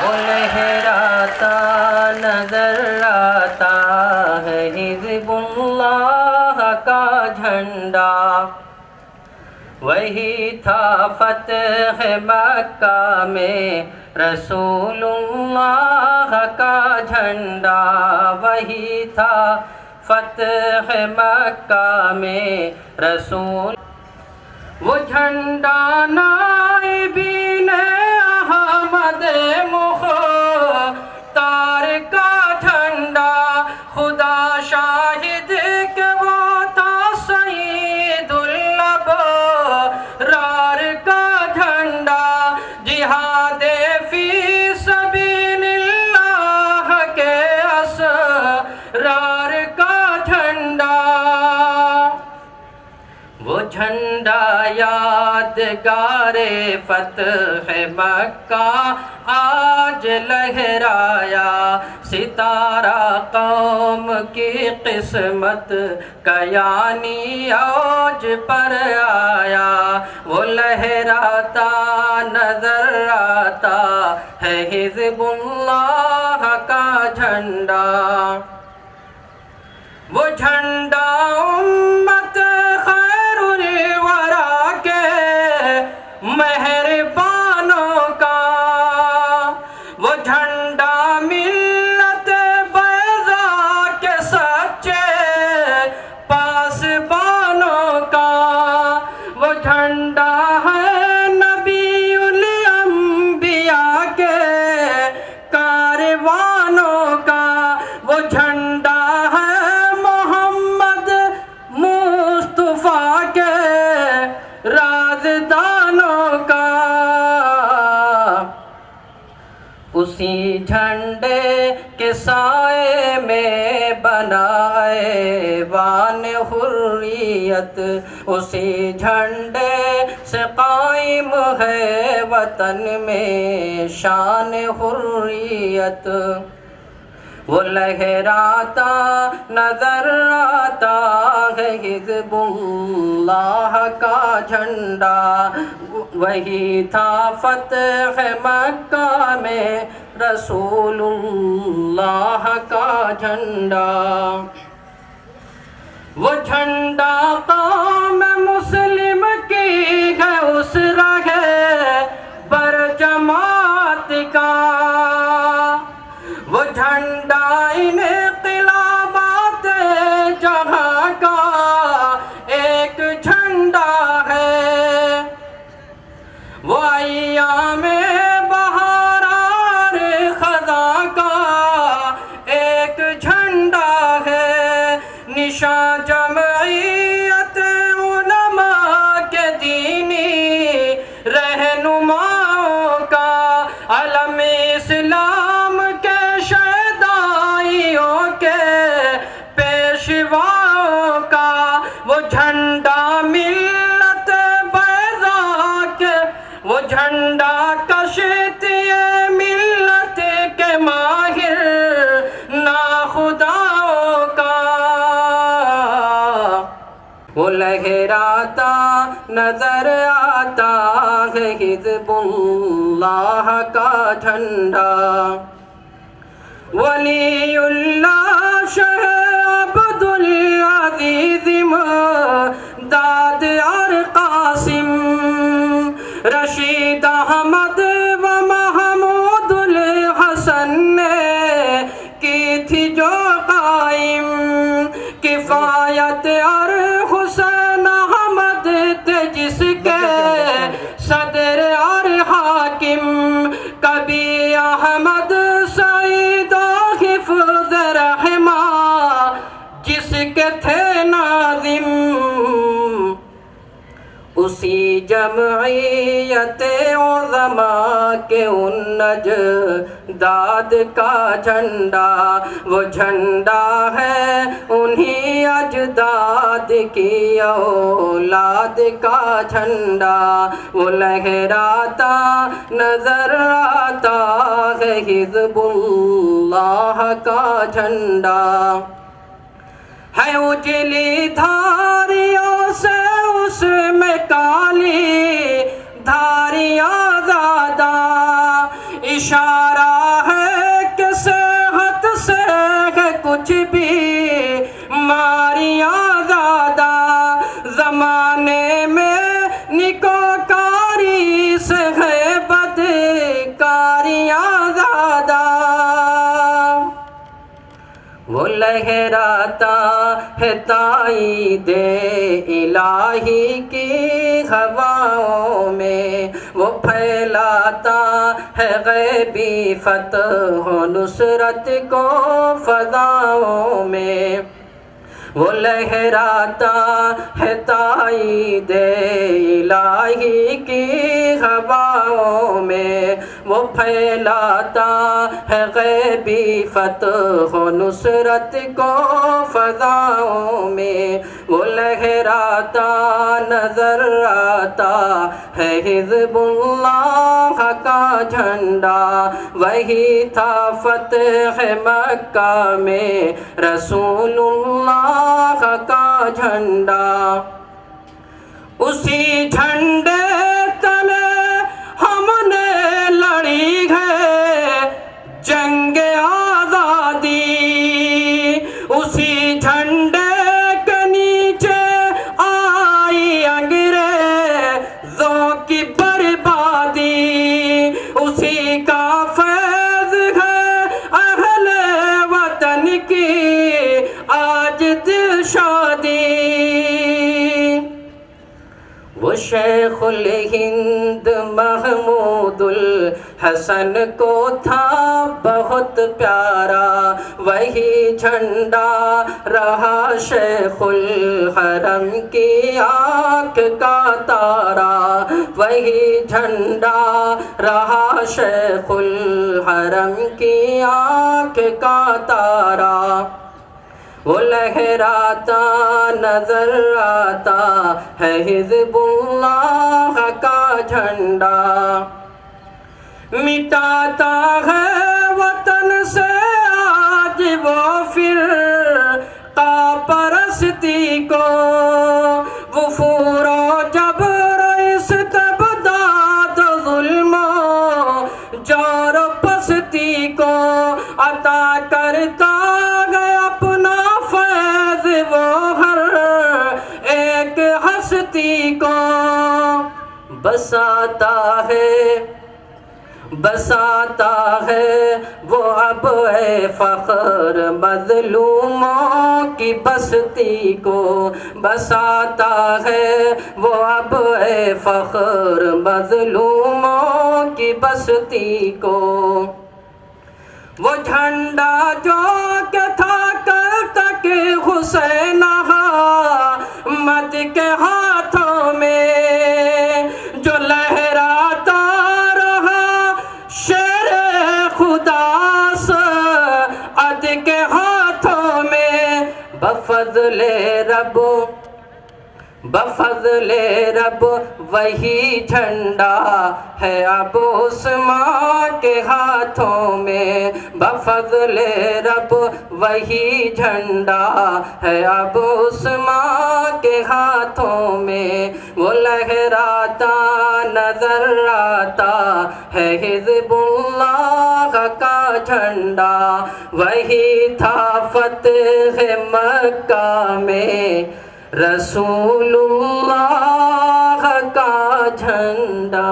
وہ لہراتا نظر آتا ہے حزب اللہ کا جھنڈا، وہی تھا فتح مکہ میں رسول اللہ کا جھنڈا، وہی تھا فتح مکہ میں رسول، وہ جھنڈا نائبین احمد مختار کا جھنڈا، خدا شاہد کہ وہ تھا سعید الابرار کا جھنڈا، جہاد فی سبیل اللہ کے اسرار کا جھنڈا، وہ جھنڈا یادگار فتح مکہ آج لہرایا، ستارہ قوم کی قسمت کا یعنی عوج پر آیا، وہ لہراتا نظر آتا ہے حزب اللہ کا جھنڈا، وہ جھنڈا امت خیر الورا کے مہربانوں کا، وہ جھنڈا ملت بیضا کے سچے پاسبانوں کا، وہ جھنڈا ہے نبی الانبیاء کے کاروانوں کا، وہ جھنڈا ہے کے رازدانوں کا، اسی جھنڈے کے سائے میں بنا ایوان حریت، اسی جھنڈے سے قائم ہے وطن میں شان حریت، وہ لہراتا نظر آتا ہے حزب اللہ کا جھنڈا، وہی تھا فتح مکہ میں رسول اللہ کا جھنڈا، وہ جھنڈا قوم مسلم کی ہے اس راہ برجماعت کا، وہ جھنڈا انقلابات جہاں کا ایک جھنڈا ہے، وہ ایام بہار خزاں کا ایک جھنڈا ہے، نشان جمعیت علماء کے دینی رہنماؤں کا، علم اسلام کے شیدائیوں کے پیشواؤں کا، وہ جھنڈا ملت بیضا کے، وہ جھنڈا کشتی ملت کے ماہر ناخداؤں کا، وہ لہراتا نظر آتا ہے حزب اللہ کا جھنڈا، ولی اللہ شہ عبد العزیز امداد اور قاسم، رشید احمد و محمود الحسن نے کی تھی جو قائم، کفایت اور حسین احمد تھے جس کے صدر اور حاکم، کبھی احمد سعید و حفظ رحمہ جس کے تھے ناظم، اسی جمعیت عظماء کے ان نجداد کا جھنڈا، وہ جھنڈا ہے انہی اجداد کی اولاد کا جھنڈا، وہ لہراتا نظر آتا ہے حزب اللہ کا جھنڈا، ہے اجلی دھاریوں سے اس میں کالی دھاریاں زیادہ، اشارہ لہراتا ہے تائید الہی کی ہواؤں میں، وہ پھیلاتا ہے غیبی فتح و نصرت کو فضاؤں میں، وہ لہراتا ہے تائید الہی کی ہواؤں میں، وہ پھیلاتا ہے غیبی فتح و نصرت کو فضاؤں میں، وہ لہراتا نظر آتا ہے حزب اللہ کا جھنڈا، وہی تھا فتح مکہ میں رسول اللہ کا جھنڈا، اسی جھنڈے تلے ہم نے لڑی ہے جنگ آزادی، اسی جھنڈے کے نیچے آئی انگریزوں کی بربادی، اسی کا فیض ہے اہل وطن کی آج دل شادی، وہ شیخ الہند محمود الحسن کو تھا بہت پیارا، وہی جھنڈا رہا شیخ الحرم کی آنکھ کا تارا، وہی جھنڈا رہا شیخ الحرم کی آنکھ کا تارا، وہ لہراتا نظر آتا ہے حزب اللہ کا جھنڈا، مٹاتا ہے وطن سے آج وہ فرقہ پرستی کو، وہ فور و جبر استبداد ظلم و جور و پستی کو عطا کرتا ہے اپنا فیض وہ ہر ایک ہستی کو، بساتا ہے وہ اب اے فخر مظلوموں کی بستی کو، بساتا ہے وہ اب اے فخر مظلوموں کی بستی کو، وہ جھنڈا جو کہ تھا کل تک حسین احمد کے ہاتھوں میں، جو لہراتا رہا شیر خدا سعد کے ہاتھوں میں، بفضل رب وہی جھنڈا ہے اب عثمان کے ہاتھوں میں، بفضل رب وہی جھنڈا ہے اب عثمان کے ہاتھوں میں، وہ لہراتا نظر آتا ہے حزب اللہ کا جھنڈا، وہی تھا فتح مکہ میں رسول اللہ کا جھنڈا۔